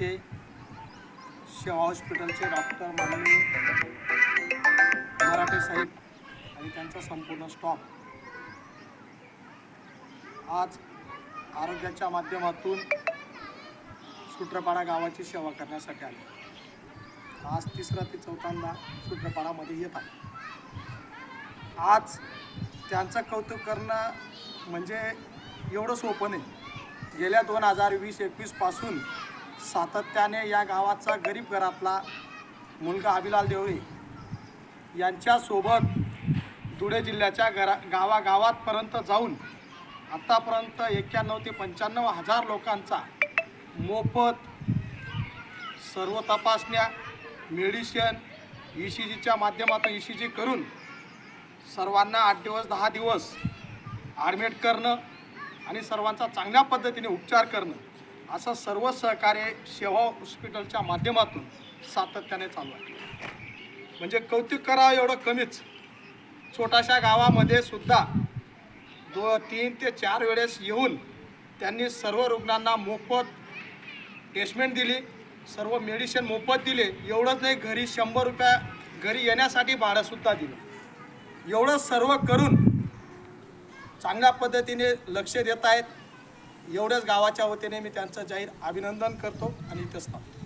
नेते शेवा हॉस्पिटलचे डॉक्टर माननीय मराठे साहेब आणि त्यांचा संपूर्ण स्टॉफ आज आरोग्याच्या माध्यमातून सूत्रपाडा गावाची सेवा करण्यासाठी आले. आज तिसरा ते चौथ्यांदा सूत्रपाडामध्ये येत आहे. आज त्यांचं कौतुक करणं म्हणजे एवढं सोपं नाही. गेल्या 2020-21 पासून सातत्याने या गावाचा गरीब घरातला मुलगा अभिलाल देवळे यांच्यासोबत धुळे जिल्ह्याच्या गावागावातपर्यंत जाऊन आत्तापर्यंत 91 ते 95 हजार लोकांचा मोफत सर्व तपासण्या, मेडिसिन, ECGच्या माध्यमातून ECG करून सर्वांना 8 दिवस 10 दिवस ॲडमिट करणं आणि सर्वांचा चांगल्या पद्धतीने उपचार करणं असं सर्व सहकार्य शेवा हॉस्पिटलच्या माध्यमातून सातत्याने चालू आहे. म्हणजे कौतुक करावं एवढं कमीच. छोट्याशा गावामध्ये सुद्धा 3 ते 4 वेळेस येऊन त्यांनी सर्व रुग्णांना मोफत ट्रीटमेंट दिली, सर्व मेडिसिन मोफत दिले. एवढंच नाही, घरी 100 रुपये घरी येण्यासाठी भाडंसुद्धा दिलं. एवढं सर्व करून चांगल्या पद्धतीने लक्ष देत आहेत. एवढंच गावाच्या वतीने मी त्यांचं जाहीर अभिनंदन करतो आणि इथंच थांबतो.